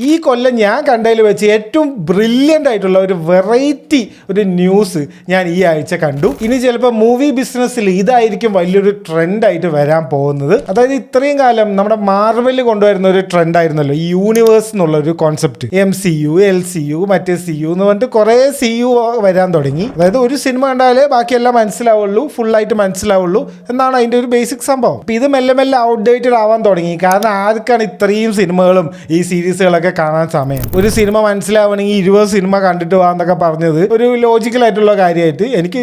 ഈ കൊല്ലം ഞാൻ കണ്ടതിൽ വെച്ച് ഏറ്റവും ബ്രില്യൻ്റ് ആയിട്ടുള്ള ഒരു വെറൈറ്റി ഒരു ന്യൂസ് ഞാൻ ഈ ആഴ്ച കണ്ടു. ഇനി ചിലപ്പോൾ മൂവി ബിസിനസ്സിൽ ഇതായിരിക്കും വലിയൊരു ട്രെൻഡായിട്ട് വരാൻ പോകുന്നത്. അതായത് ഇത്രയും കാലം നമ്മുടെ മാർവൽ കൊണ്ടുവരുന്ന ഒരു ട്രെൻഡ് ആയിരുന്നല്ലോ ഈ യൂണിവേഴ്സ് എന്നുള്ള ഒരു കോൺസെപ്റ്റ്. MCU, LCU, മറ്റേ CU എന്ന് പറഞ്ഞിട്ട് കുറേ CU വരാൻ തുടങ്ങി. അതായത് ഒരു സിനിമ കണ്ടാലേ ബാക്കിയെല്ലാം മനസ്സിലാവുള്ളൂ, ഫുള്ളായിട്ട് മനസ്സിലാവുള്ളൂ എന്നാണ് അതിൻ്റെ ഒരു ബേസിക് സംഭവം. അപ്പം ഇത് മെല്ലെ മെല്ലെ ഔട്ട്ഡേറ്റഡ് ആവാൻ തുടങ്ങി. കാരണം ആർക്കാണ് ഇത്രയും സിനിമകളും ഈ സീരീസുകളൊക്കെ കാണാൻ സമയം? ഒരു സിനിമ മനസ്സിലാവണമെങ്കിൽ 20 സിനിമ കണ്ടിട്ട് പോകാന്നൊക്കെ പറഞ്ഞത് ഒരു ലോജിക്കലായിട്ടുള്ള കാര്യമായിട്ട് എനിക്ക്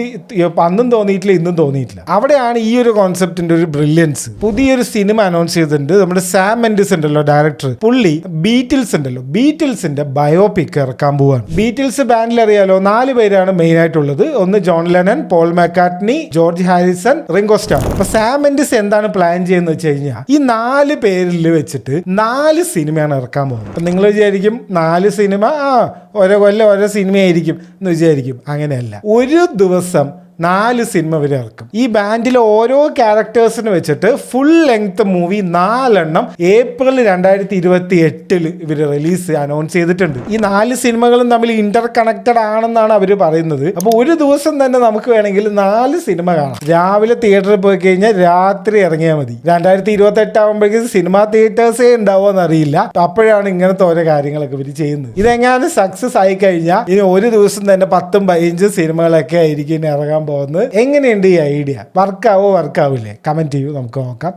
അന്നും തോന്നിയിട്ടില്ല, ഇന്നും തോന്നിയിട്ടില്ല. അവിടെയാണ് ഈ ഒരു കോൺസെപ്റ്റിന്റെ ഒരു ബ്രില്യൻസ്. പുതിയൊരു സിനിമ അനൗൺസ് ചെയ്തിട്ടുണ്ട്. നമ്മുടെ സാം മെൻഡിസ് ഉണ്ടല്ലോ ഡയറക്ടർ, പുള്ളി ബീറ്റിൽസ് ഉണ്ടല്ലോ, ബീറ്റിൽസിന്റെ ബയോപിക് ഇറക്കാൻ പോവാണ്. ബീറ്റിൽസ് ബാൻഡിൽ അറിയാലോ 4 പേരാണ് മെയിൻ ആയിട്ടുള്ളത്. ഒന്ന് John Lennon, Paul McCartney, George Harrison, Ringo Starr. അപ്പൊ സാം മെൻഡിസ് എന്താണ് പ്ലാൻ ചെയ്യുന്നത് വെച്ച് കഴിഞ്ഞാൽ ഈ 4 പേരിൽ വെച്ചിട്ട് 4 സിനിമയാണ് ഇറക്കാൻ പോകുന്നത്. അപ്പൊ നിങ്ങൾ വിചാരിക്കും 4 സിനിമ ഓരോ കൊല്ലം ഓരോ സിനിമയായിരിക്കും എന്ന് വിചാരിക്കും. അങ്ങനെയല്ല, ഒരു ദിവസം 4 സിനിമ ഇവർ ഇറക്കും. ഈ ബാൻഡിലെ ഓരോ ക്യാരക്ടേഴ്സിന് വെച്ചിട്ട് ഫുൾ ലെങ്ത് മൂവി 4 ഏപ്രിൽ 2028 ഇവർ റിലീസ് അനൗൺസ് ചെയ്തിട്ടുണ്ട്. ഈ 4 സിനിമകളും തമ്മിൽ ഇന്റർ കണക്റ്റഡ് ആണെന്നാണ് അവർ പറയുന്നത്. അപ്പോൾ ഒരു ദിവസം തന്നെ നമുക്ക് വേണമെങ്കിൽ 4 സിനിമ കാണാം. രാവിലെ തിയേറ്ററിൽ പോയി കഴിഞ്ഞാൽ രാത്രി ഇറങ്ങിയാൽ മതി. 2028 ആകുമ്പോഴേക്കും സിനിമ തിയേറ്റേഴ്സേ ഉണ്ടാവുമോ എന്നറിയില്ല. അപ്പോഴാണ് ഇങ്ങനത്തെ ഓരോ കാര്യങ്ങളൊക്കെ ഇവർ ചെയ്യുന്നത്. ഇതെങ്ങാനും സക്സസ് ആയി കഴിഞ്ഞാൽ ഇനി ഒരു ദിവസം തന്നെ 10-15 സിനിമകളൊക്കെ ആയിരിക്കും ഇറങ്ങാൻ പോകുന്നത്. എങ്ങനെയുണ്ട് ഈ ഐഡിയ? വർക്കാവില്ലേ? കമന്റ് ചെയ്യൂ, നമുക്ക് നോക്കാം.